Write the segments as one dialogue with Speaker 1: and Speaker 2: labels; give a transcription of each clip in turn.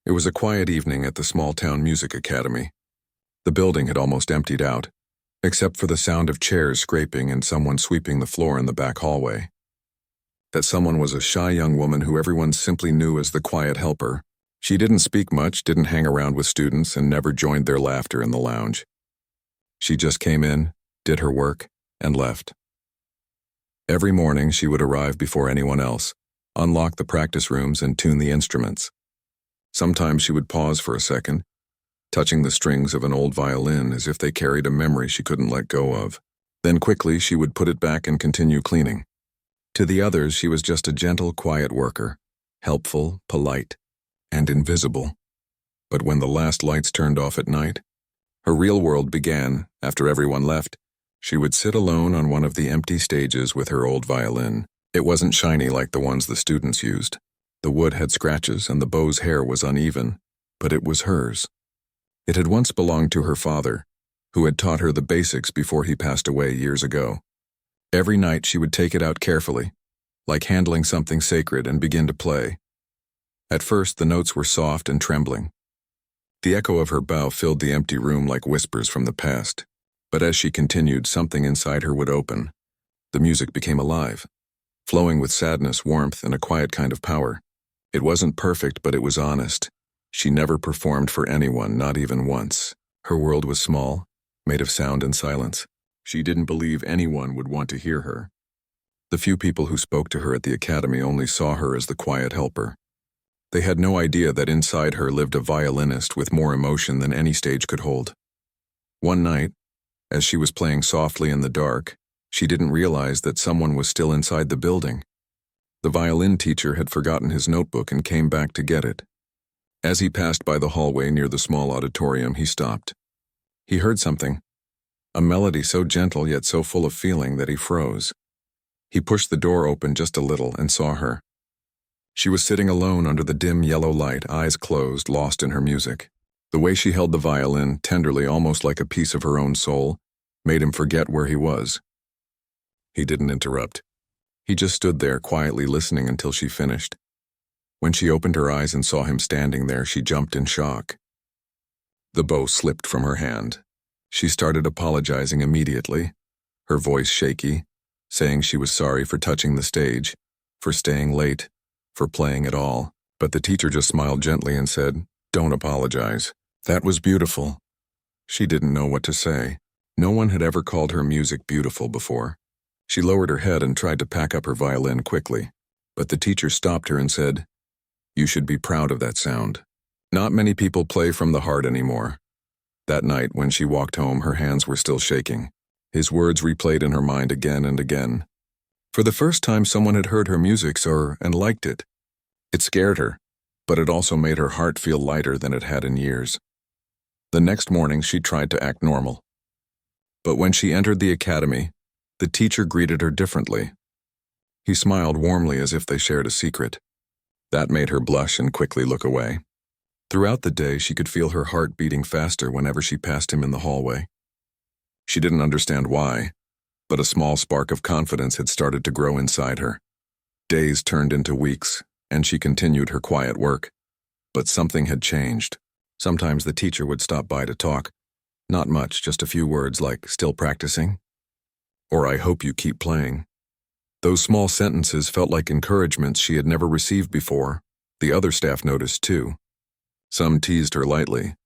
Speaker 1: It was a quiet evening at the small-town music academy. The building had almost emptied out, except for the sound of chairs scraping and someone sweeping the floor in the back hallway. That someone was a shy young woman who everyone simply knew as the quiet helper. She didn't speak much, didn't hang around with students, and never joined their laughter in the lounge. She just came in, did her work, and left. Every morning she would arrive before anyone else, unlock the practice rooms and tune the instruments. Sometimes she would pause for a second, touching the strings of an old violin as if they carried a memory she couldn't let go of. Then quickly she would put it back and continue cleaning. To the others, she was just a gentle, quiet worker, helpful, polite, and invisible. But when the last lights turned off at night, her real world began. After everyone left, she would sit alone on one of the empty stages with her old violin. It wasn't shiny like the ones the students used. The wood had scratches and the bow's hair was uneven, but it was hers. It had once belonged to her father, who had taught her the basics before he passed away years ago. Every night she would take it out carefully, like handling something sacred, and begin to play. At first the notes were soft and trembling. The echo of her bow filled the empty room like whispers from the past. But as she continued, something inside her would open. The music became alive, flowing with sadness, warmth, and a quiet kind of power. It wasn't perfect, but it was honest. She never performed for anyone, not even once. Her world was small, made of sound and silence. She didn't believe anyone would want to hear her. The few people who spoke to her at the academy only saw her as the quiet helper. They had no idea that inside her lived a violinist with more emotion than any stage could hold. One night, as she was playing softly in the dark, she didn't realize that someone was still inside the building. The violin teacher had forgotten his notebook and came back to get it. As he passed by the hallway near the small auditorium, he stopped. He heard something, a melody so gentle yet so full of feeling that he froze. He pushed the door open just a little and saw her. She was sitting alone under the dim yellow light, eyes closed, lost in her music. The way she held the violin, tenderly, almost like a piece of her own soul, made him forget where he was. He didn't interrupt. He just stood there, quietly listening until she finished. When she opened her eyes and saw him standing there, she jumped in shock. The bow slipped from her hand. She started apologizing immediately, her voice shaky, saying she was sorry for touching the stage, for staying late, for playing at all. But the teacher just smiled gently and said, "Don't apologize. That was beautiful." She didn't know what to say. No one had ever called her music beautiful before. She lowered her head and tried to pack up her violin quickly, but the teacher stopped her and said, "You should be proud of that sound. Not many people play from the heart anymore." That night, when she walked home, her hands were still shaking. His words replayed in her mind again and again. For the first time, someone had heard her music and liked it. It scared her, but it also made her heart feel lighter than it had in years. The next morning, she tried to act normal. But when she entered the academy, the teacher greeted her differently. He smiled warmly as if they shared a secret. That made her blush and quickly look away. Throughout the day, she could feel her heart beating faster whenever she passed him in the hallway. She didn't understand why, but a small spark of confidence had started to grow inside her. Days turned into weeks, and she continued her quiet work. But something had changed. Sometimes the teacher would stop by to talk. Not much, just a few words like, "Still practicing?" Or, "I hope you keep playing." Those small sentences felt like encouragements she had never received before. The other staff noticed too. Some teased her lightly,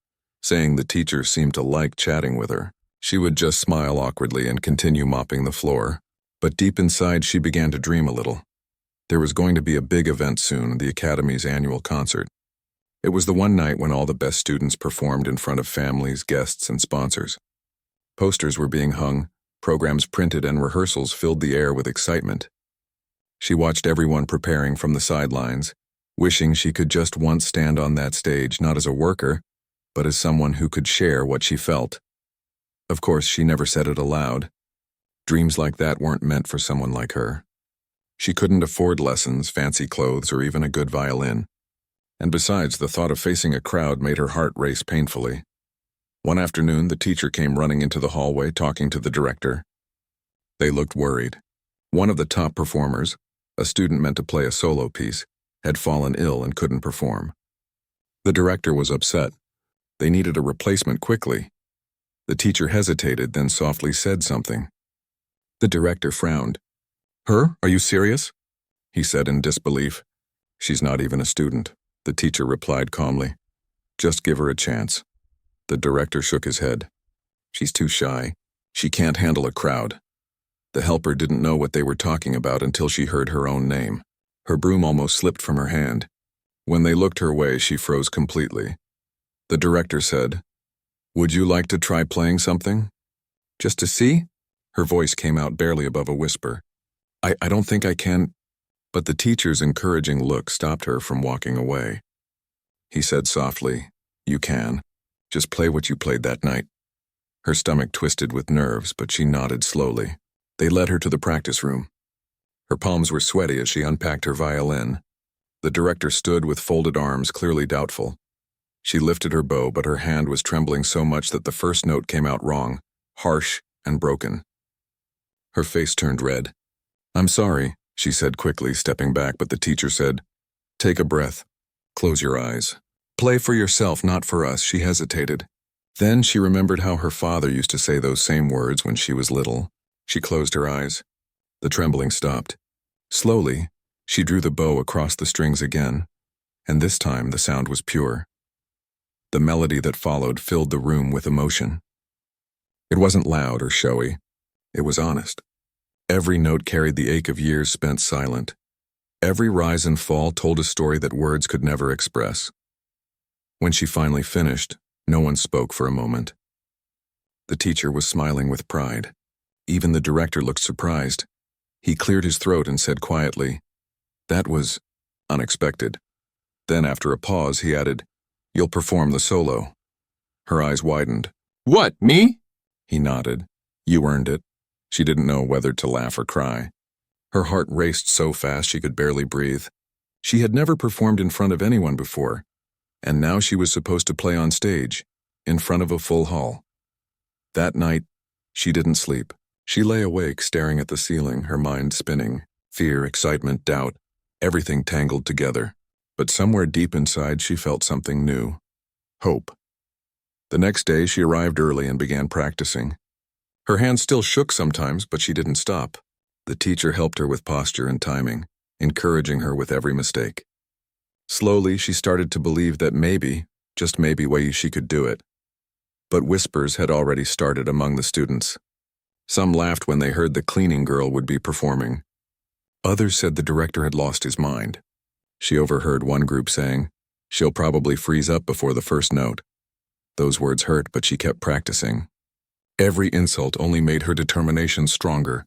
Speaker 1: saying the teacher seemed to like chatting with her. She would just smile awkwardly and continue mopping the floor. But deep inside, she began to dream a little. There was going to be a big event soon, the Academy's annual concert. It was the one night when all the best students performed in front of families, guests, and sponsors. Posters were being hung, programs printed, and rehearsals filled the air with excitement. She watched everyone preparing from the sidelines, wishing she could just once stand on that stage, not as a worker, but as someone who could share what she felt. Of course, she never said it aloud. Dreams like that weren't meant for someone like her. She couldn't afford lessons, fancy clothes, or even a good violin. And besides, the thought of facing a crowd made her heart race painfully. One afternoon, the teacher came running into the hallway talking to the director. They looked worried. One of the top performers, a student meant to play a solo piece, had fallen ill and couldn't perform. The director was upset. They needed a replacement quickly. The teacher hesitated, then softly said something. The director frowned. "Her? Are you serious?" he said in disbelief. "She's not even a student," the teacher replied calmly. "Just give her a chance." The director shook his head. "She's too shy. She can't handle a crowd." The helper didn't know what they were talking about until she heard her own name. Her broom almost slipped from her hand. When they looked her way, she froze completely. The director said, "Would you like to try playing something? Just to see?" Her voice came out barely above a whisper. I don't think I can." But the teacher's encouraging look stopped her from walking away. He said softly, "You can. Just play what you played that night." Her stomach twisted with nerves, but she nodded slowly. They led her to the practice room. Her palms were sweaty as she unpacked her violin. The director stood with folded arms, clearly doubtful. She lifted her bow, but her hand was trembling so much that the first note came out wrong, harsh and broken. Her face turned red. "I'm sorry," she said quickly, stepping back, but the teacher said, "Take a breath. Close your eyes. Play for yourself, not for us." She hesitated. Then she remembered how her father used to say those same words when she was little. She closed her eyes. The trembling stopped. Slowly, she drew the bow across the strings again, and this time the sound was pure. The melody that followed filled the room with emotion. It wasn't loud or showy. It was honest. Every note carried the ache of years spent silent. Every rise and fall told a story that words could never express. When she finally finished, no one spoke for a moment. The teacher was smiling with pride. Even the director looked surprised. He cleared his throat and said quietly, "That was unexpected." Then, after a pause, he added, "You'll perform the solo." Her eyes widened. "What, me?" He nodded. "You earned it." She didn't know whether to laugh or cry. Her heart raced so fast she could barely breathe. She had never performed in front of anyone before, and now she was supposed to play on stage, in front of a full hall. That night, she didn't sleep. She lay awake, staring at the ceiling, her mind spinning. Fear, excitement, doubt, everything tangled together. But somewhere deep inside, she felt something new. Hope. The next day, she arrived early and began practicing. Her hands still shook sometimes, but she didn't stop. The teacher helped her with posture and timing, encouraging her with every mistake. Slowly, she started to believe that maybe, just maybe, she could do it. But whispers had already started among the students. Some laughed when they heard the cleaning girl would be performing. Others said the director had lost his mind. She overheard one group saying, "She'll probably freeze up before the first note." Those words hurt, but she kept practicing. Every insult only made her determination stronger.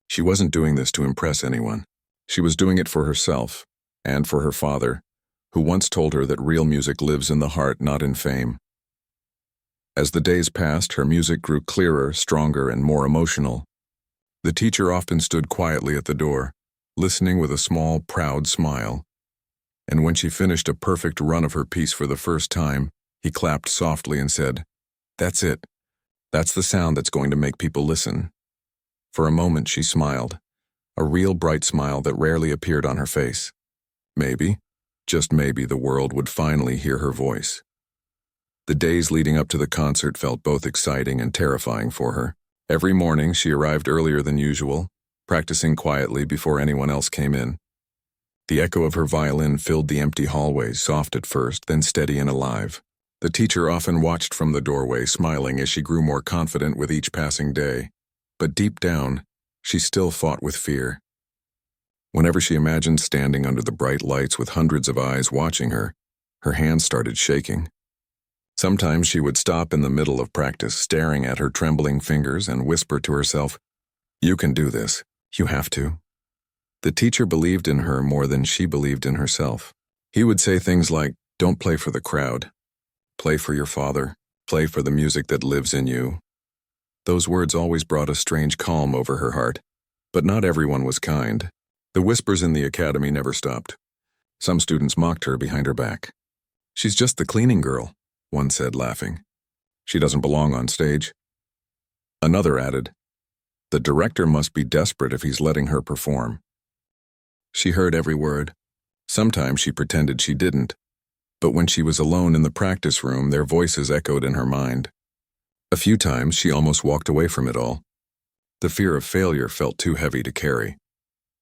Speaker 1: She wasn't doing this to impress anyone. She was doing it for herself, and for her father, who once told her that real music lives in the heart, not in fame. As the days passed, her music grew clearer, stronger, and more emotional. The teacher often stood quietly at the door, listening with a small, proud smile. And when she finished a perfect run of her piece for the first time, he clapped softly and said, "That's it. That's the sound that's going to make people listen." For a moment she smiled, a real bright smile that rarely appeared on her face. Maybe, just maybe, the world would finally hear her voice. The days leading up to the concert felt both exciting and terrifying for her. Every morning she arrived earlier than usual, practicing quietly before anyone else came in. The echo of her violin filled the empty hallways, soft at first, then steady and alive. The teacher often watched from the doorway, smiling as she grew more confident with each passing day. But deep down, she still fought with fear. Whenever she imagined standing under the bright lights with hundreds of eyes watching her, her hands started shaking. Sometimes she would stop in the middle of practice, staring at her trembling fingers, and whisper to herself, "You can do this. You have to." The teacher believed in her more than she believed in herself. He would say things like, "Don't play for the crowd. Play for your father. Play for the music that lives in you." Those words always brought a strange calm over her heart. But not everyone was kind. The whispers in the academy never stopped. Some students mocked her behind her back. "She's just the cleaning girl," one said, laughing. "She doesn't belong on stage." Another added, "The director must be desperate if he's letting her perform." She heard every word. Sometimes she pretended she didn't. But when she was alone in the practice room, their voices echoed in her mind. A few times she almost walked away from it all. The fear of failure felt too heavy to carry.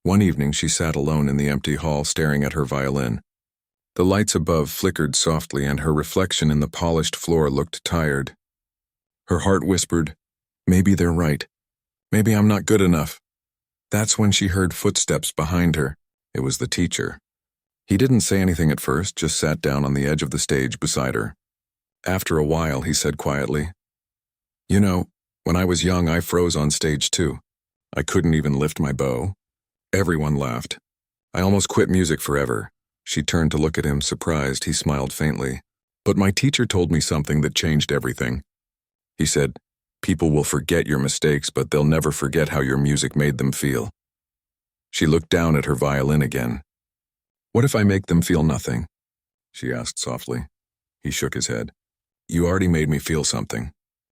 Speaker 1: One evening she sat alone in the empty hall staring at her violin. The lights above flickered softly and her reflection in the polished floor looked tired. Her heart whispered, "Maybe they're right. Maybe I'm not good enough." That's when she heard footsteps behind her. It was the teacher. He didn't say anything at first, just sat down on the edge of the stage beside her. After a while, he said quietly, "You know, when I was young, I froze on stage too. I couldn't even lift my bow. Everyone laughed. I almost quit music forever." She turned to look at him, surprised. He smiled faintly. "But my teacher told me something that changed everything." He said, "People will forget your mistakes, but they'll never forget how your music made them feel." She looked down at her violin again. "What if I make them feel nothing?" she asked softly. He shook his head. "You already made me feel something.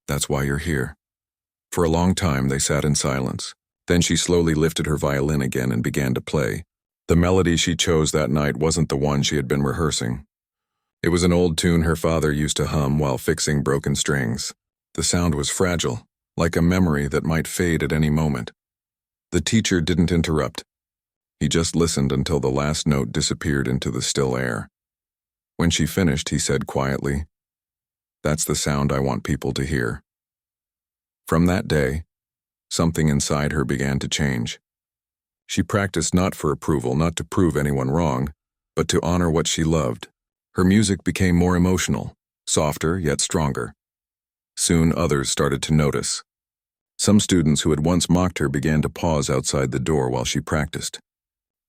Speaker 1: That's why you're here." For a long time they sat in silence. Then she slowly lifted her violin again and began to play. The melody she chose that night wasn't the one she had been rehearsing. It was an old tune her father used to hum while fixing broken strings. The sound was fragile, like a memory that might fade at any moment. The teacher didn't interrupt. He just listened until the last note disappeared into the still air. When she finished, he said quietly, "That's the sound I want people to hear." From that day, something inside her began to change. She practiced not for approval, not to prove anyone wrong, but to honor what she loved. Her music became more emotional, softer yet stronger. Soon others started to notice. Some students who had once mocked her began to pause outside the door while she practiced.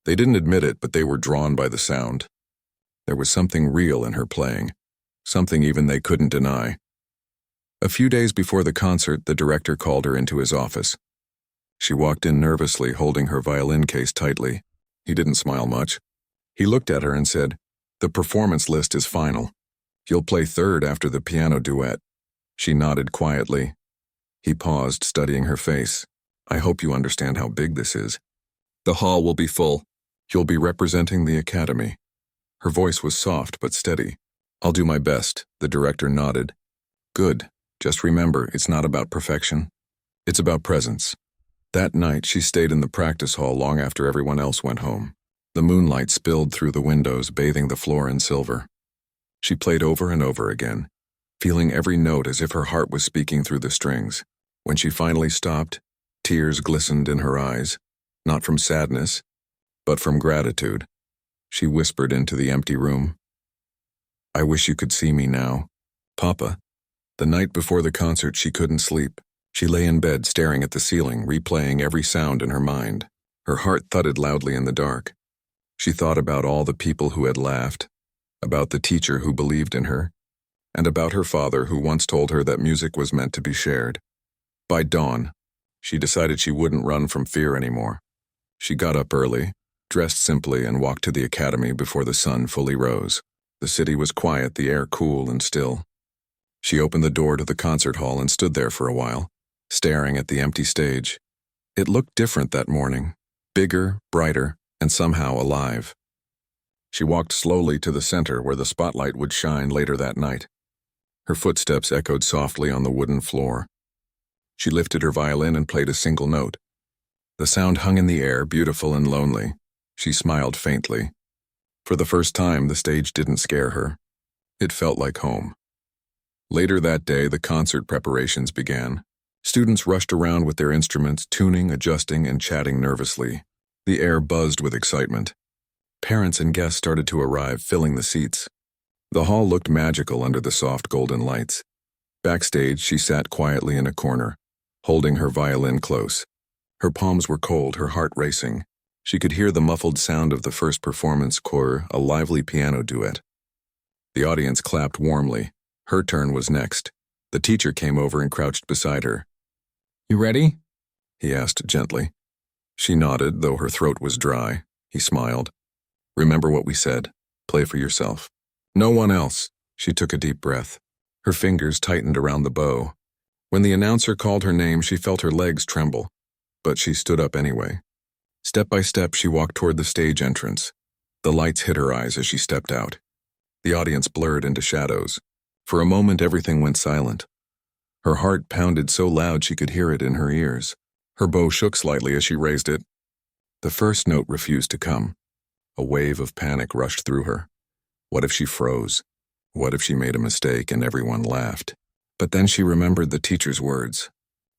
Speaker 1: They didn't admit it, but they were drawn by the sound. There was something real in her playing, something even they couldn't deny. A few days before the concert, the director called her into his office. She walked in nervously, holding her violin case tightly. He didn't smile much. He looked at her and said, "The performance list is final. You'll play third after the piano duet." She nodded quietly. He paused, studying her face. "I hope you understand how big this is. The hall will be full. You'll be representing the academy." Her voice was soft but steady. "I'll do my best," the director nodded. "Good. Just remember, it's not about perfection. It's about presence." That night, she stayed in the practice hall long after everyone else went home. The moonlight spilled through the windows, bathing the floor in silver. She played over and over again, feeling every note as if her heart was speaking through the strings. When she finally stopped, tears glistened in her eyes, not from sadness, but from gratitude. She whispered into the empty room, "I wish you could see me now, Papa." The night before the concert, she couldn't sleep. She lay in bed staring at the ceiling, replaying every sound in her mind. Her heart thudded loudly in the dark. She thought about all the people who had laughed, about the teacher who believed in her, and about her father who once told her that music was meant to be shared. By dawn, she decided she wouldn't run from fear anymore. She got up early, dressed simply, and walked to the academy before the sun fully rose. The city was quiet, the air cool and still. She opened the door to the concert hall and stood there for a while, staring at the empty stage. It looked different that morning, bigger, brighter, and somehow alive. She walked slowly to the center where the spotlight would shine later that night. Her footsteps echoed softly on the wooden floor. She lifted her violin and played a single note. The sound hung in the air, beautiful and lonely. She smiled faintly. For the first time, the stage didn't scare her. It felt like home. Later that day, the concert preparations began. Students rushed around with their instruments, tuning, adjusting, and chatting nervously. The air buzzed with excitement. Parents and guests started to arrive, filling the seats. The hall looked magical under the soft golden lights. Backstage, she sat quietly in a corner, holding her violin close. Her palms were cold, her heart racing. She could hear the muffled sound of the first performance choir, a lively piano duet. The audience clapped warmly. Her turn was next. The teacher came over and crouched beside her. "You ready?" he asked gently. She nodded, though her throat was dry. He smiled. "Remember what we said. Play for yourself. No one else." She took a deep breath. Her fingers tightened around the bow. When the announcer called her name, she felt her legs tremble, but she stood up anyway. Step by step, she walked toward the stage entrance. The lights hit her eyes as she stepped out. The audience blurred into shadows. For a moment, everything went silent. Her heart pounded so loud she could hear it in her ears. Her bow shook slightly as she raised it. The first note refused to come. A wave of panic rushed through her. What if she froze? What if she made a mistake and everyone laughed? But then she remembered the teacher's words.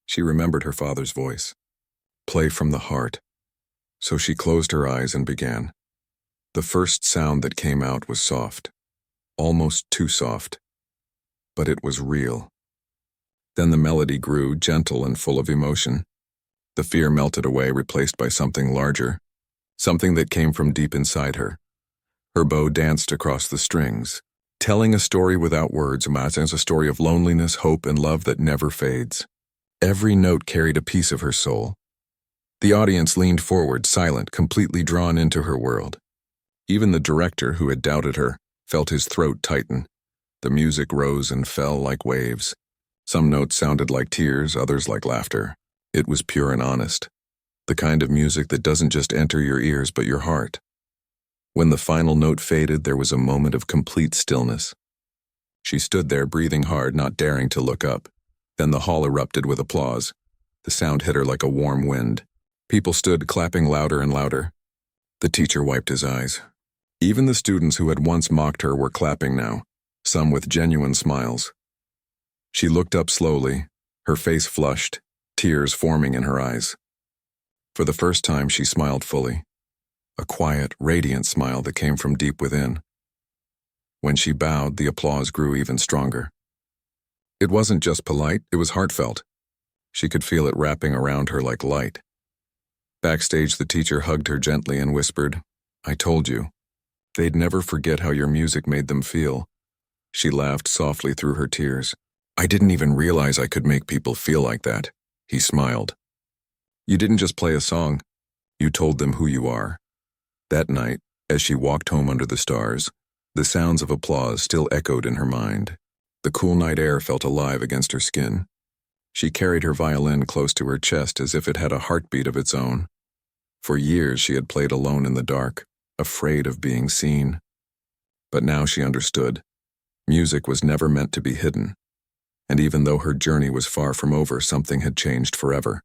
Speaker 1: She remembered her father's voice. Play from the heart. So she closed her eyes and began. The first sound that came out was soft. Almost too soft. But it was real. Then the melody grew, gentle and full of emotion. The fear melted away, replaced by something larger. Something that came from deep inside her. Her bow danced across the strings, telling a story without words, a story of loneliness, hope, and love that never fades. Every note carried a piece of her soul. The audience leaned forward, silent, completely drawn into her world. Even the director, who had doubted her, felt his throat tighten. The music rose and fell like waves. Some notes sounded like tears, others like laughter. It was pure and honest. The kind of music that doesn't just enter your ears but your heart. When the final note faded, there was a moment of complete stillness. She stood there, breathing hard, not daring to look up. Then the hall erupted with applause. The sound hit her like a warm wind. People stood, clapping louder and louder. The teacher wiped his eyes. Even the students who had once mocked her were clapping now, some with genuine smiles. She looked up slowly, her face flushed, tears forming in her eyes. For the first time, she smiled fully. A quiet, radiant smile that came from deep within. When she bowed, the applause grew even stronger. It wasn't just polite, it was heartfelt. She could feel it wrapping around her like light. Backstage, the teacher hugged her gently and whispered, "I told you. They'd never forget how your music made them feel." She laughed softly through her tears. "I didn't even realize I could make people feel like that." He smiled. "You didn't just play a song. You told them who you are." That night, as she walked home under the stars, the sounds of applause still echoed in her mind. The cool night air felt alive against her skin. She carried her violin close to her chest as if it had a heartbeat of its own. For years she had played alone in the dark, afraid of being seen. But now she understood. Music was never meant to be hidden. And even though her journey was far from over, something had changed forever.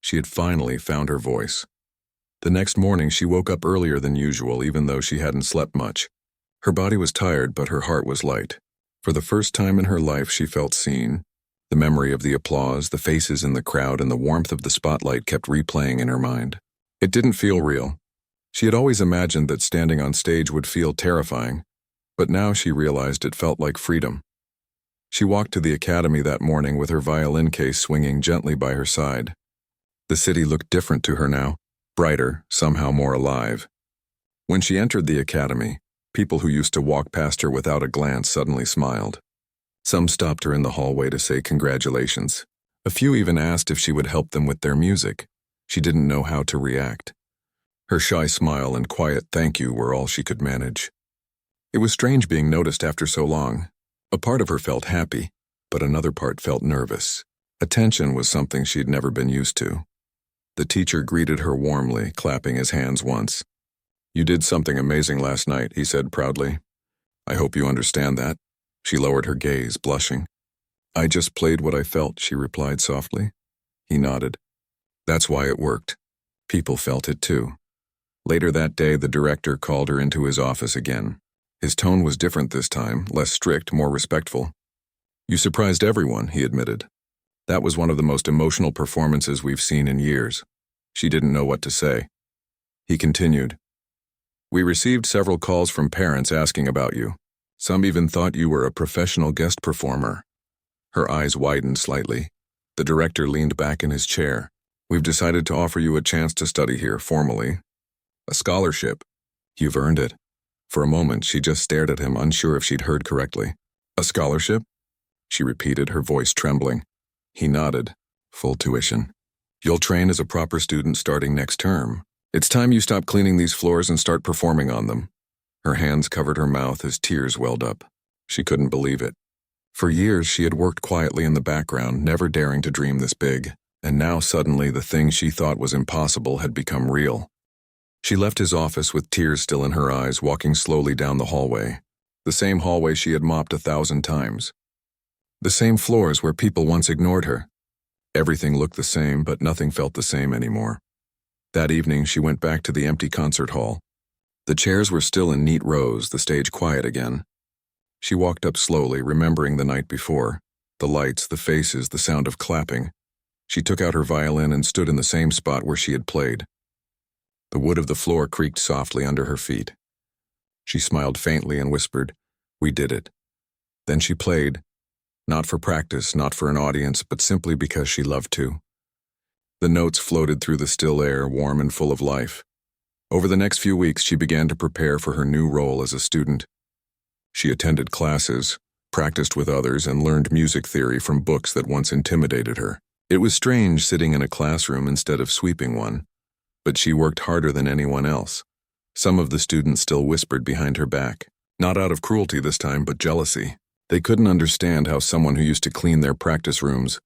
Speaker 1: She had finally found her voice. The next morning she woke up earlier than usual, even though she hadn't slept much. Her body was tired, but her heart was light. For the first time in her life, she felt seen. The memory of the applause, the faces in the crowd, and the warmth of the spotlight kept replaying in her mind. It didn't feel real. She had always imagined that standing on stage would feel terrifying, but now she realized it felt like freedom. She walked to the academy that morning with her violin case swinging gently by her side. The city looked different to her now, brighter, somehow more alive. When she entered the academy, people who used to walk past her without a glance suddenly smiled. Some stopped her in the hallway to say congratulations. A few even asked if she would help them with their music. She didn't know how to react. Her shy smile and quiet thank you were all she could manage. It was strange being noticed after so long. A part of her felt happy, but another part felt nervous. Attention was something she'd never been used to. The teacher greeted her warmly, clapping his hands once. "You did something amazing last night," he said proudly. "I hope you understand that." She lowered her gaze, blushing. "I just played what I felt," she replied softly. He nodded. That's why it worked. People felt it too. Later that day, the director called her into his office again. His tone was different this time, less strict, more respectful. "You surprised everyone," he admitted. "That was one of the most emotional performances we've seen in years." She didn't know what to say. He continued, "We received several calls from parents asking about you. Some even thought you were a professional guest performer." Her eyes widened slightly. The director leaned back in his chair. "We've decided to offer you a chance to study here formally. A scholarship. You've earned it." For a moment, she just stared at him, unsure if she'd heard correctly. "A scholarship?" she repeated, her voice trembling. He nodded. "Full tuition. You'll train as a proper student starting next term. It's time you stop cleaning these floors and start performing on them." Her hands covered her mouth as tears welled up. She couldn't believe it. For years, she had worked quietly in the background, never daring to dream this big. And now suddenly the thing she thought was impossible had become real. She left his office with tears still in her eyes, walking slowly down the hallway. The same hallway she had mopped 1,000 times. The same floors where people once ignored her. Everything looked the same, but nothing felt the same anymore. That evening, she went back to the empty concert hall. The chairs were still in neat rows, the stage quiet again. She walked up slowly, remembering the night before. The lights, the faces, the sound of clapping. She took out her violin and stood in the same spot where she had played. The wood of the floor creaked softly under her feet. She smiled faintly and whispered, "We did it." Then she played, not for practice, not for an audience, but simply because she loved to. The notes floated through the still air, warm and full of life. Over the next few weeks, she began to prepare for her new role as a student. She attended classes, practiced with others, and learned music theory from books that once intimidated her. It was strange sitting in a classroom instead of sweeping one, but she worked harder than anyone else. Some of the students still whispered behind her back, not out of cruelty this time, but jealousy. They couldn't understand how someone who used to clean their practice rooms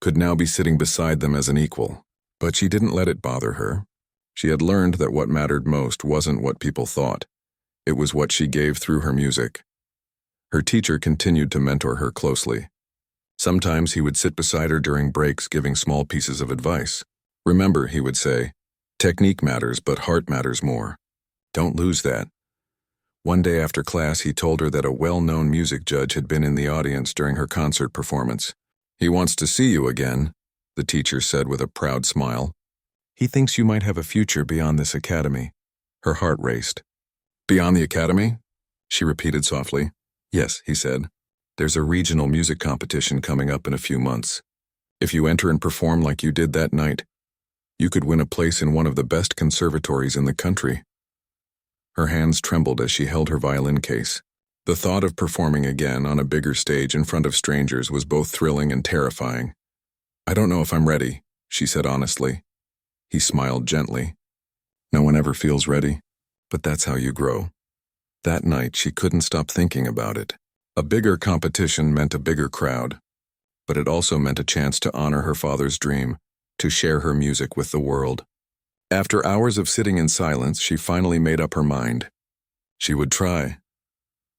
Speaker 1: could now be sitting beside them as an equal. But she didn't let it bother her. She had learned that what mattered most wasn't what people thought. It was what she gave through her music. Her teacher continued to mentor her closely. Sometimes he would sit beside her during breaks, giving small pieces of advice. "Remember," he would say, "technique matters, but heart matters more. Don't lose that." One day after class, he told her that a well-known music judge had been in the audience during her concert performance. "He wants to see you again," the teacher said with a proud smile. "He thinks you might have a future beyond this academy." Her heart raced. "Beyond the academy?" she repeated softly. "Yes," he said. "There's a regional music competition coming up in a few months. If you enter and perform like you did that night, you could win a place in one of the best conservatories in the country." Her hands trembled as she held her violin case. The thought of performing again on a bigger stage in front of strangers was both thrilling and terrifying. "I don't know if I'm ready," she said honestly. He smiled gently. "No one ever feels ready, but that's how you grow." That night, she couldn't stop thinking about it. A bigger competition meant a bigger crowd, but it also meant a chance to honor her father's dream, to share her music with the world. After hours of sitting in silence, she finally made up her mind. She would try.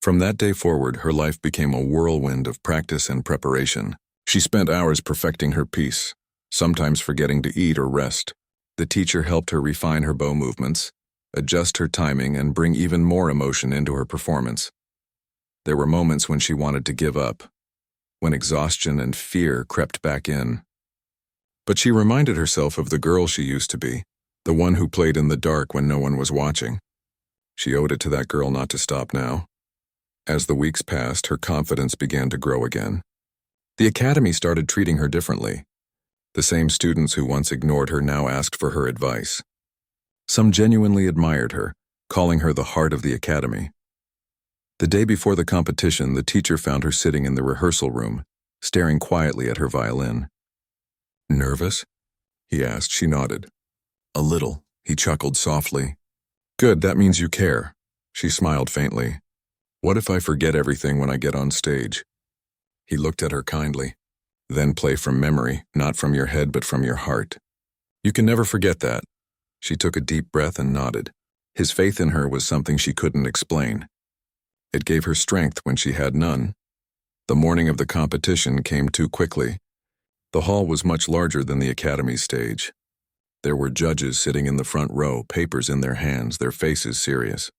Speaker 1: From that day forward, her life became a whirlwind of practice and preparation. She spent hours perfecting her piece, sometimes forgetting to eat or rest. The teacher helped her refine her bow movements, adjust her timing, and bring even more emotion into her performance. There were moments when she wanted to give up, when exhaustion and fear crept back in. But she reminded herself of the girl she used to be, the one who played in the dark when no one was watching. She owed it to that girl not to stop now. As the weeks passed, her confidence began to grow again. The academy started treating her differently. The same students who once ignored her now asked for her advice. Some genuinely admired her, calling her the heart of the academy. The day before the competition, the teacher found her sitting in the rehearsal room, staring quietly at her violin. "Nervous?" he asked. She nodded. "A little," he chuckled softly. "Good, that means you care." She smiled faintly. "What if I forget everything when I get on stage?" He looked at her kindly. "Then play from memory, not from your head but from your heart. You can never forget that." She took a deep breath and nodded. His faith in her was something she couldn't explain. It gave her strength when she had none. The morning of the competition came too quickly. The hall was much larger than the academy stage. There were judges sitting in the front row, papers in their hands, their faces serious.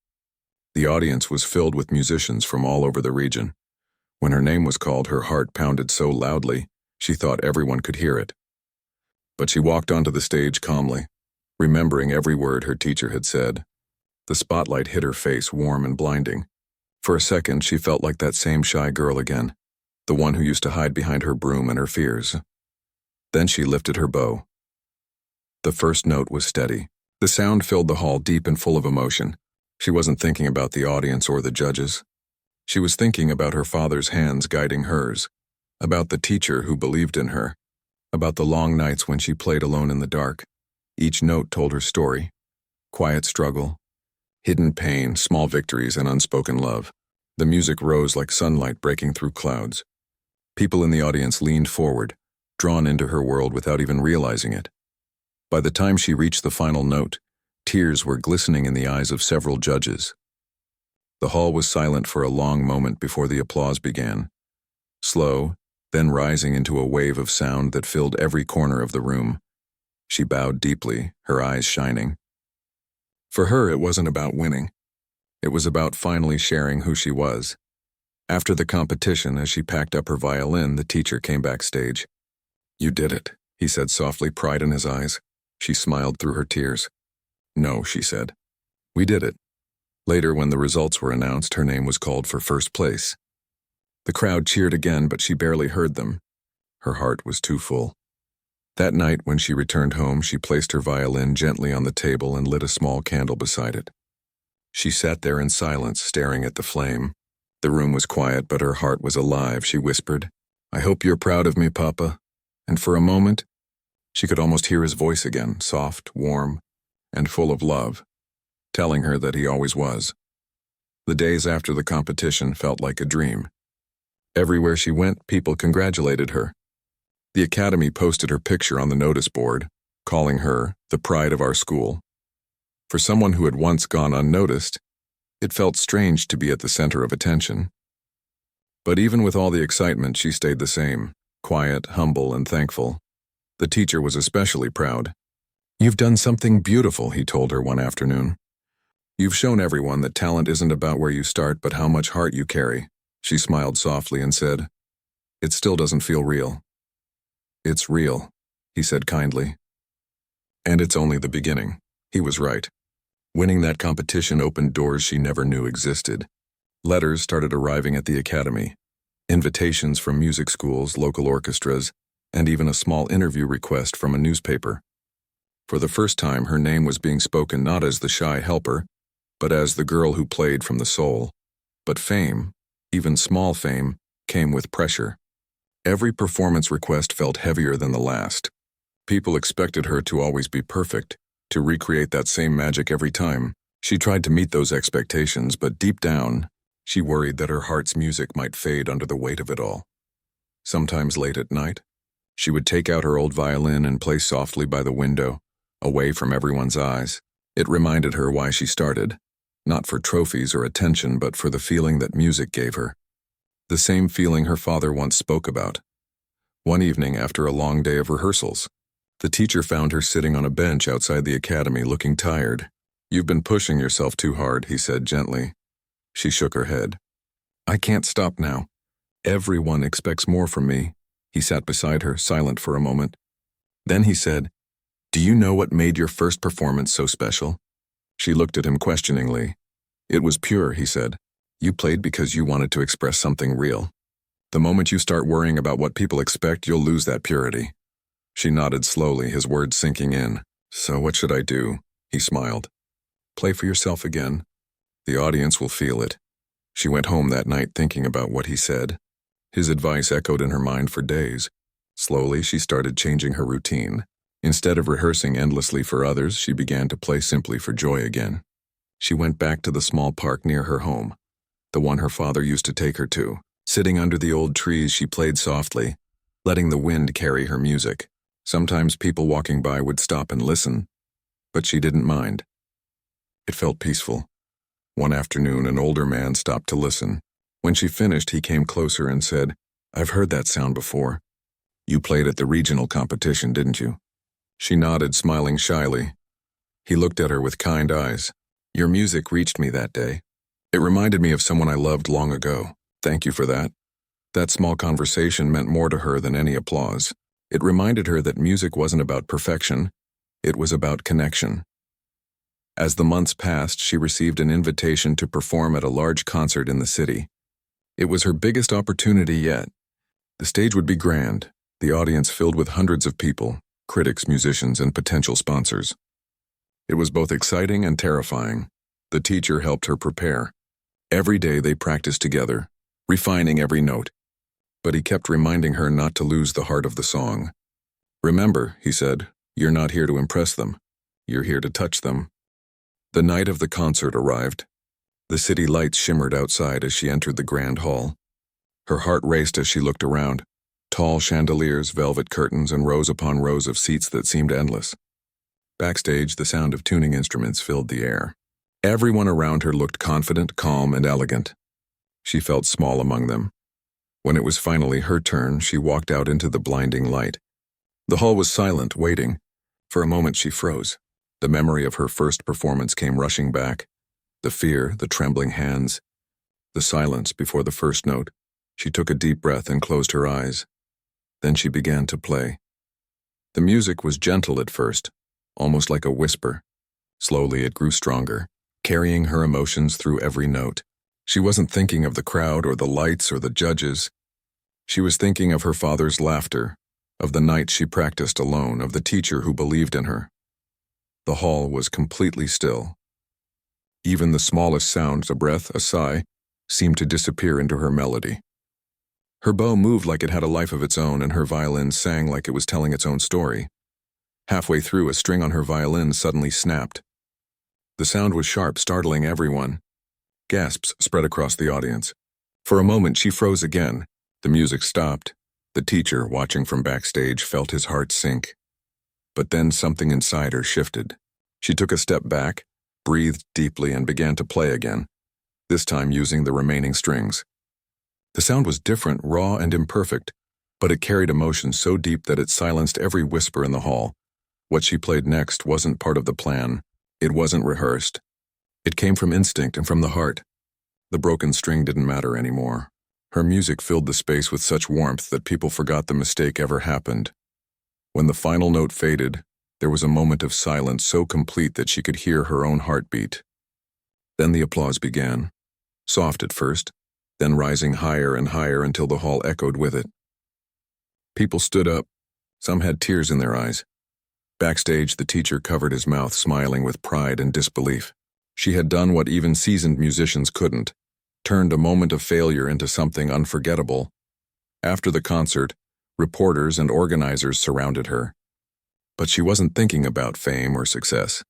Speaker 1: The audience was filled with musicians from all over the region. When her name was called, her heart pounded so loudly, she thought everyone could hear it. But she walked onto the stage calmly, remembering every word her teacher had said. The spotlight hit her face, warm and blinding. For a second, she felt like that same shy girl again, the one who used to hide behind her broom and her fears. Then she lifted her bow. The first note was steady. The sound filled the hall deep and full of emotion. She wasn't thinking about the audience or the judges. She was thinking about her father's hands guiding hers, about the teacher who believed in her, about the long nights when she played alone in the dark. Each note told her story. Quiet struggle, hidden pain, small victories, and unspoken love. The music rose like sunlight breaking through clouds. People in the audience leaned forward, drawn into her world without even realizing it. By the time she reached the final note, tears were glistening in the eyes of several judges. The hall was silent for a long moment before the applause began. Slow, then rising into a wave of sound that filled every corner of the room. She bowed deeply, her eyes shining. For her, it wasn't about winning. It was about finally sharing who she was. After the competition, as she packed up her violin, the teacher came backstage. "You did it," he said softly, pride in his eyes. She smiled through her tears. "No," she said. "We did it." Later, when the results were announced, her name was called for first place. The crowd cheered again, but she barely heard them. Her heart was too full. That night, when she returned home, she placed her violin gently on the table and lit a small candle beside it. She sat there in silence, staring at the flame. The room was quiet, but her heart was alive. She whispered, "I hope you're proud of me, Papa." And for a moment, she could almost hear his voice again, soft, warm, and full of love, telling her that he always was. The days after the competition felt like a dream. Everywhere she went, people congratulated her. The academy posted her picture on the notice board, calling her the pride of our school. For someone who had once gone unnoticed, it felt strange to be at the center of attention. But even with all the excitement, she stayed the same, quiet, humble, and thankful. The teacher was especially proud. "You've done something beautiful," he told her one afternoon. "You've shown everyone that talent isn't about where you start, but how much heart you carry." She smiled softly and said, "It still doesn't feel real." "It's real," he said kindly. "And it's only the beginning." He was right. Winning that competition opened doors she never knew existed. Letters started arriving at the academy, invitations from music schools, local orchestras, and even a small interview request from a newspaper. For the first time, her name was being spoken not as the shy helper, but as the girl who played from the soul. But fame, even small fame, came with pressure. Every performance request felt heavier than the last. People expected her to always be perfect, to recreate that same magic every time. She tried to meet those expectations, but deep down, she worried that her heart's music might fade under the weight of it all. Sometimes late at night, she would take out her old violin and play softly by the window, away from everyone's eyes. It reminded her why she started, not for trophies or attention, but for the feeling that music gave her. The same feeling her father once spoke about. One evening, after a long day of rehearsals, the teacher found her sitting on a bench outside the academy looking tired. "You've been pushing yourself too hard," he said gently. She shook her head. "I can't stop now. Everyone expects more from me." He sat beside her, silent for a moment. Then he said, "Do you know what made your first performance so special?" She looked at him questioningly. "It was pure," he said. "You played because you wanted to express something real. The moment you start worrying about what people expect, you'll lose that purity." She nodded slowly, his words sinking in. "So what should I do?" He smiled. "Play for yourself again. The audience will feel it." She went home that night thinking about what he said. His advice echoed in her mind for days. Slowly, she started changing her routine. Instead of rehearsing endlessly for others, she began to play simply for joy again. She went back to the small park near her home, the one her father used to take her to. Sitting under the old trees, she played softly, letting the wind carry her music. Sometimes people walking by would stop and listen, but she didn't mind. It felt peaceful. One afternoon, an older man stopped to listen. When she finished, he came closer and said, "I've heard that sound before. You played at the regional competition, didn't you?" She nodded, smiling shyly. He looked at her with kind eyes. "Your music reached me that day. It reminded me of someone I loved long ago. Thank you for that." That small conversation meant more to her than any applause. It reminded her that music wasn't about perfection. It was about connection. As the months passed, she received an invitation to perform at a large concert in the city. It was her biggest opportunity yet. The stage would be grand, the audience filled with hundreds of people, critics, musicians, and potential sponsors. It was both exciting and terrifying. The teacher helped her prepare. Every day they practiced together, refining every note. But he kept reminding her not to lose the heart of the song. "Remember," he said, "you're not here to impress them. You're here to touch them." The night of the concert arrived. The city lights shimmered outside as she entered the grand hall. Her heart raced as she looked around. Tall chandeliers, velvet curtains, and rows upon rows of seats that seemed endless. Backstage, the sound of tuning instruments filled the air. Everyone around her looked confident, calm, and elegant. She felt small among them. When it was finally her turn, she walked out into the blinding light. The hall was silent, waiting. For a moment she froze. The memory of her first performance came rushing back. The fear, the trembling hands, the silence before the first note. She took a deep breath and closed her eyes. Then she began to play. The music was gentle at first, almost like a whisper. Slowly it grew stronger, carrying her emotions through every note. She wasn't thinking of the crowd or the lights or the judges. She was thinking of her father's laughter, of the night she practiced alone, of the teacher who believed in her. The hall was completely still. Even the smallest sounds, a breath, a sigh, seemed to disappear into her melody. Her bow moved like it had a life of its own, and her violin sang like it was telling its own story. Halfway through, a string on her violin suddenly snapped. The sound was sharp, startling everyone. Gasps spread across the audience. For a moment, she froze again. The music stopped. The teacher, watching from backstage, felt his heart sink. But then something inside her shifted. She took a step back, breathed deeply, and began to play again, this time using the remaining strings. The sound was different, raw and imperfect, but it carried emotion so deep that it silenced every whisper in the hall. What she played next wasn't part of the plan. It wasn't rehearsed. It came from instinct and from the heart. The broken string didn't matter anymore. Her music filled the space with such warmth that people forgot the mistake ever happened. When the final note faded, there was a moment of silence so complete that she could hear her own heartbeat. Then the applause began, soft at first, then rising higher and higher until the hall echoed with it. People stood up. Some had tears in their eyes. Backstage, the teacher covered his mouth, smiling with pride and disbelief. She had done what even seasoned musicians couldn't, turned a moment of failure into something unforgettable. After the concert, reporters and organizers surrounded her. But she wasn't thinking about fame or success.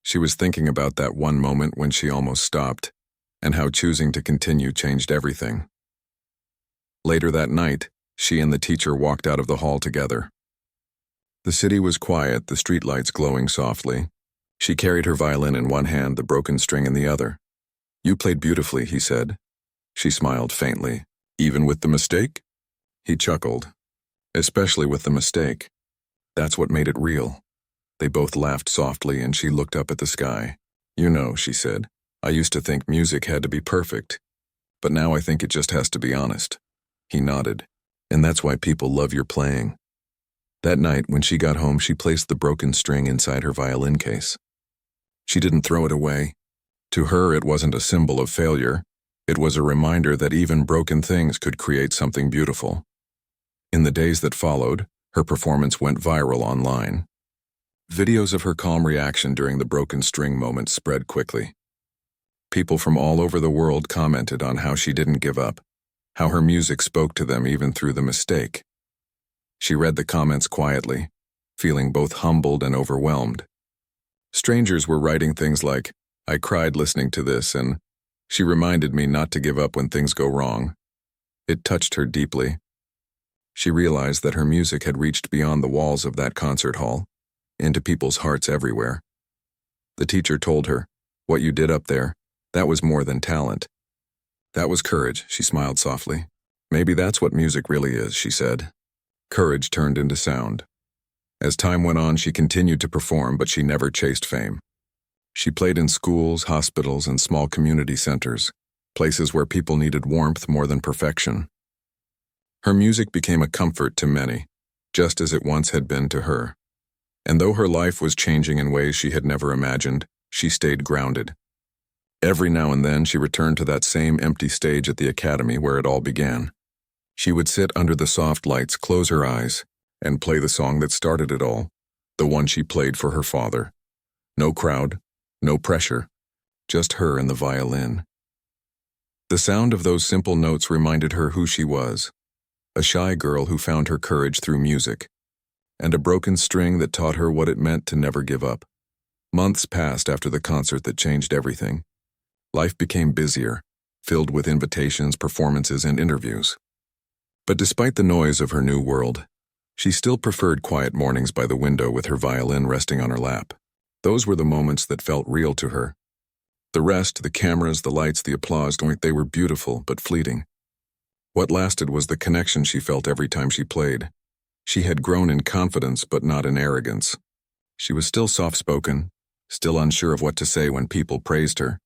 Speaker 1: She was thinking about that one moment when she almost stopped, and how choosing to continue changed everything. Later that night, she and the teacher walked out of the hall together. The city was quiet, the streetlights glowing softly. She carried her violin in one hand, the broken string in the other. "You played beautifully," he said. She smiled faintly. "Even with the mistake?" He chuckled. "Especially with the mistake. That's what made it real." They both laughed softly, and she looked up at the sky. "You know," she said, "I used to think music had to be perfect, but now I think it just has to be honest." He nodded. "And that's why people love your playing." That night, when she got home, she placed the broken string inside her violin case. She didn't throw it away. To her, it wasn't a symbol of failure. It was a reminder that even broken things could create something beautiful. In the days that followed, her performance went viral online. Videos of her calm reaction during the broken string moment spread quickly. People from all over the world commented on how she didn't give up, how her music spoke to them even through the mistake. She read the comments quietly, feeling both humbled and overwhelmed. Strangers were writing things like, "I cried listening to this," and "She reminded me not to give up when things go wrong." It touched her deeply. She realized that her music had reached beyond the walls of that concert hall, into people's hearts everywhere. The teacher told her, "What you did up there, that was more than talent. That was courage," she smiled softly. "Maybe that's what music really is," she said. Courage turned into sound. As time went on, she continued to perform, but she never chased fame. She played in schools, hospitals, and small community centers, places where people needed warmth more than perfection. Her music became a comfort to many, just as it once had been to her. And though her life was changing in ways she had never imagined, she stayed grounded. Every now and then, she returned to that same empty stage at the academy where it all began. She would sit under the soft lights, close her eyes, and play the song that started it all, the one she played for her father. No crowd, no pressure, just her and the violin. The sound of those simple notes reminded her who she was, a shy girl who found her courage through music, and a broken string that taught her what it meant to never give up. Months passed after the concert that changed everything. Life became busier, filled with invitations, performances, and interviews. But despite the noise of her new world, she still preferred quiet mornings by the window with her violin resting on her lap. Those were the moments that felt real to her. The rest, the cameras, the lights, the applause, they were beautiful but fleeting. What lasted was the connection she felt every time she played. She had grown in confidence but not in arrogance. She was still soft-spoken, still unsure of what to say when people praised her.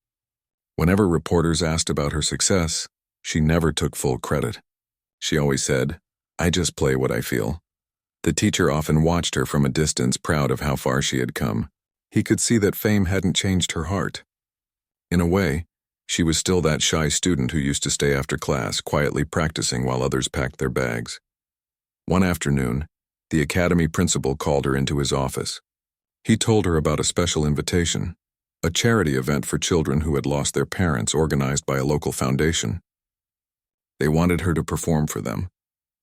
Speaker 1: Whenever reporters asked about her success, she never took full credit. She always said, "I just play what I feel." The teacher often watched her from a distance, proud of how far she had come. He could see that fame hadn't changed her heart. In a way, she was still that shy student who used to stay after class, quietly practicing while others packed their bags. One afternoon, the academy principal called her into his office. He told her about a special invitation, a charity event for children who had lost their parents organized by a local foundation. They wanted her to perform for them.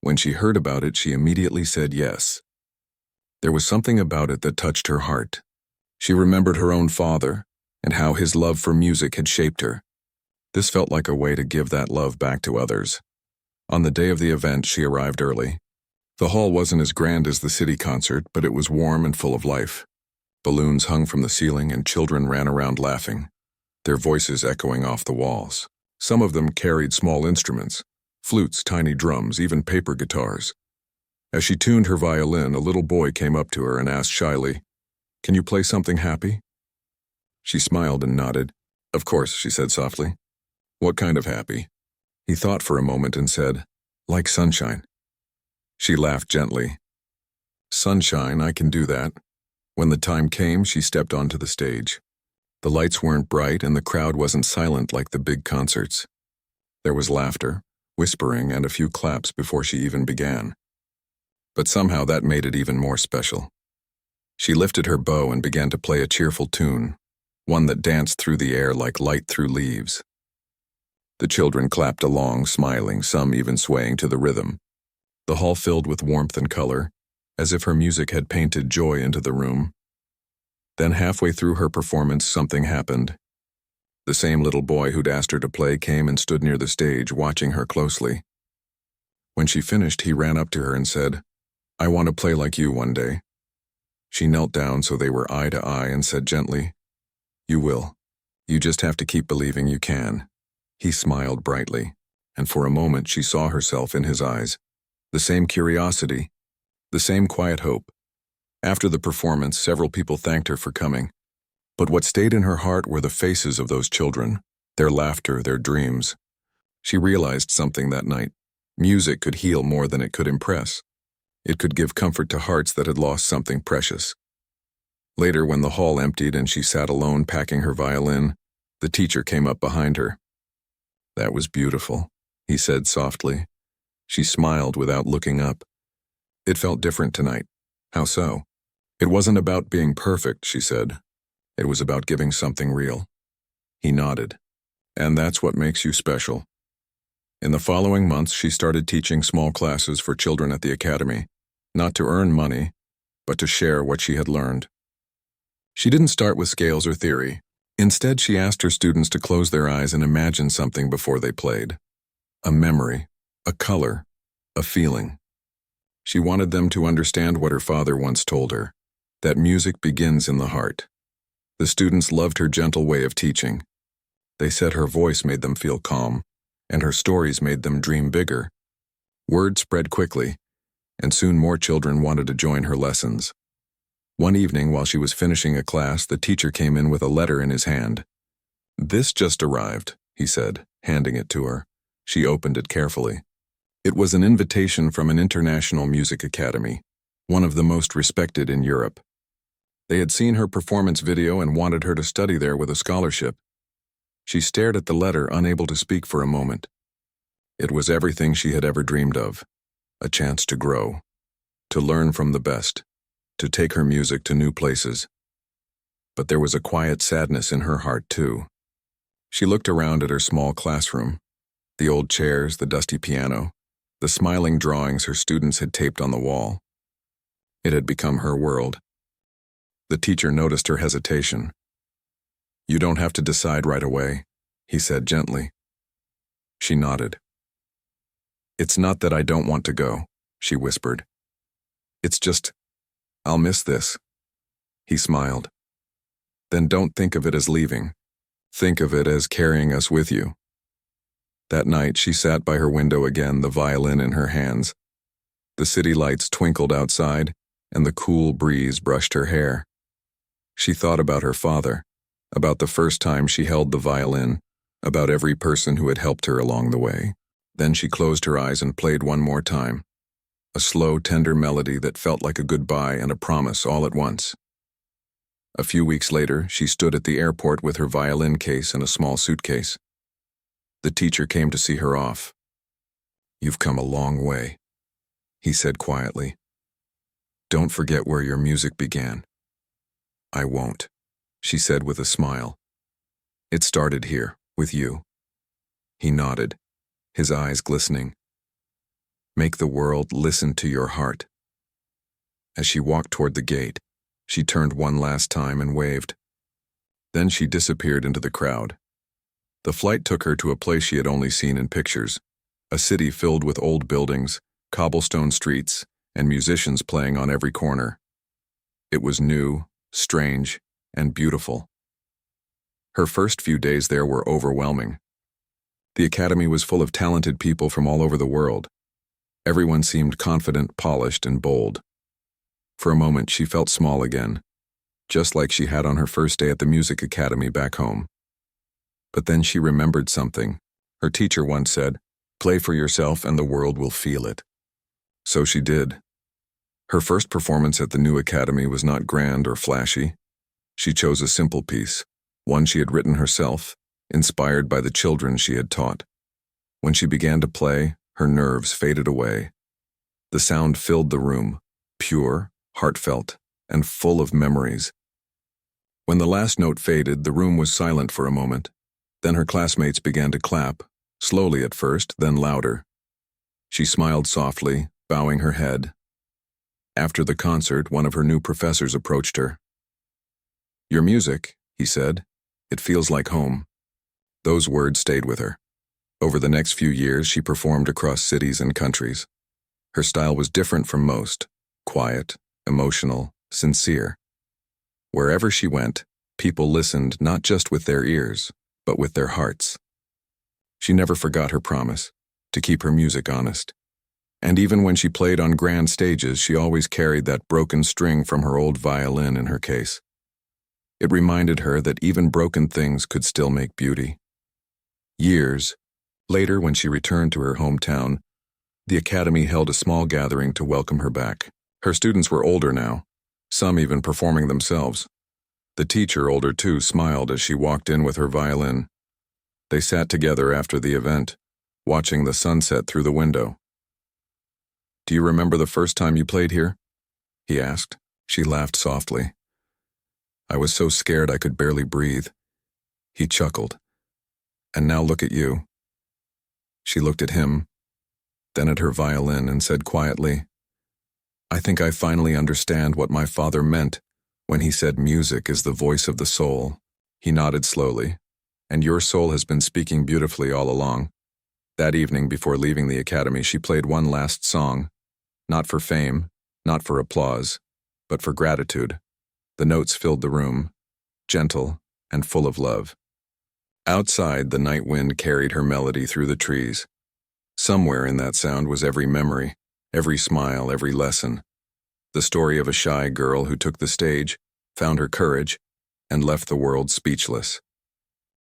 Speaker 1: When she heard about it, she immediately said yes. There was something about it that touched her heart. She remembered her own father and how his love for music had shaped her. This felt like a way to give that love back to others. On the day of the event, she arrived early. The hall wasn't as grand as the city concert, but it was warm and full of life. Balloons hung from the ceiling and children ran around laughing, their voices echoing off the walls. Some of them carried small instruments, flutes, tiny drums, even paper guitars. As she tuned her violin, a little boy came up to her and asked shyly, "Can you play something happy?" She smiled and nodded. "Of course," she said softly. "What kind of happy?" He thought for a moment and said, "Like sunshine." She laughed gently. "Sunshine, I can do that." When the time came, she stepped onto the stage. The lights weren't bright and the crowd wasn't silent like the big concerts. There was laughter, whispering, and a few claps before she even began. But somehow that made it even more special. She lifted her bow and began to play a cheerful tune, one that danced through the air like light through leaves. The children clapped along, smiling, some even swaying to the rhythm. The hall filled with warmth and color, as if her music had painted joy into the room. Then halfway through her performance, something happened. The same little boy who'd asked her to play came and stood near the stage, watching her closely. When she finished, he ran up to her and said, "I want to play like you one day." She knelt down so they were eye to eye and said gently, "You will. You just have to keep believing you can." He smiled brightly, and for a moment she saw herself in his eyes. The same curiosity, the same quiet hope. After the performance, several people thanked her for coming. But what stayed in her heart were the faces of those children, their laughter, their dreams. She realized something that night. Music could heal more than it could impress. It could give comfort to hearts that had lost something precious. Later, when the hall emptied and she sat alone packing her violin, the teacher came up behind her. "That was beautiful," he said softly. She smiled without looking up. "It felt different tonight." "How so?" "It wasn't about being perfect," she said. "It was about giving something real." He nodded. "And that's what makes you special." In the following months, she started teaching small classes for children at the academy, not to earn money, but to share what she had learned. She didn't start with scales or theory. Instead, she asked her students to close their eyes and imagine something before they played. A memory, a color, a feeling. She wanted them to understand what her father once told her, that music begins in the heart. The students loved her gentle way of teaching. They said her voice made them feel calm, and her stories made them dream bigger. Word spread quickly, and soon more children wanted to join her lessons. One evening, while she was finishing a class, the teacher came in with a letter in his hand. "This just arrived," he said, handing it to her. She opened it carefully. It was an invitation from an international music academy, one of the most respected in Europe. They had seen her performance video and wanted her to study there with a scholarship. She stared at the letter, unable to speak for a moment. It was everything she had ever dreamed of, a chance to grow, to learn from the best, to take her music to new places. But there was a quiet sadness in her heart, too. She looked around at her small classroom, the old chairs, the dusty piano, the smiling drawings her students had taped on the wall. It had become her world. The teacher noticed her hesitation. "You don't have to decide right away," he said gently. She nodded. "It's not that I don't want to go," she whispered. "It's just, I'll miss this." He smiled. "Then don't think of it as leaving. Think of it as carrying us with you. That night, she sat by her window again, the violin in her hands. The city lights twinkled outside, and the cool breeze brushed her hair. She thought about her father, about the first time she held the violin, about every person who had helped her along the way. Then she closed her eyes and played one more time. A slow, tender melody that felt like a goodbye and a promise all at once. A few weeks later, she stood at the airport with her violin case and a small suitcase. The teacher came to see her off. "You've come a long way," he said quietly. "Don't forget where your music began." "I won't," she said with a smile. "It started here, with you." He nodded, his eyes glistening. "Make the world listen to your heart." As she walked toward the gate, she turned one last time and waved. Then she disappeared into the crowd. The flight took her to a place she had only seen in pictures, a city filled with old buildings, cobblestone streets, and musicians playing on every corner. It was new, strange, and beautiful. Her first few days there were overwhelming. The academy was full of talented people from all over the world. Everyone seemed confident, polished, and bold. For a moment, she felt small again, just like she had on her first day at the music academy back home. But then she remembered something. Her teacher once said, "Play for yourself and the world will feel it." So she did. Her first performance at the new academy was not grand or flashy. She chose a simple piece, one she had written herself, inspired by the children she had taught. When she began to play, her nerves faded away. The sound filled the room, pure, heartfelt, and full of memories. When the last note faded, the room was silent for a moment. Then her classmates began to clap, slowly at first, then louder. She smiled softly, bowing her head. After the concert, one of her new professors approached her. "Your music," he said, "it feels like home." Those words stayed with her. Over the next few years, she performed across cities and countries. Her style was different from most, quiet, emotional, sincere. Wherever she went, people listened not just with their ears, but with their hearts. She never forgot her promise, to keep her music honest. And even when she played on grand stages, she always carried that broken string from her old violin in her case. It reminded her that even broken things could still make beauty. Years later, when she returned to her hometown, the academy held a small gathering to welcome her back. Her students were older now, some even performing themselves. The teacher, older too, smiled as she walked in with her violin. They sat together after the event, watching the sunset through the window. "Do you remember the first time you played here?" he asked. She laughed softly. "I was so scared I could barely breathe." He chuckled. "And now look at you." She looked at him, then at her violin, and said quietly, "I think I finally understand what my father meant when he said music is the voice of the soul." He nodded slowly. "And your soul has been speaking beautifully all along." That evening, before leaving the academy, she played one last song, not for fame, not for applause, but for gratitude. The notes filled the room, gentle and full of love. Outside, the night wind carried her melody through the trees. Somewhere in that sound was every memory, every smile, every lesson. The story of a shy girl who took the stage, found her courage, and left the world speechless.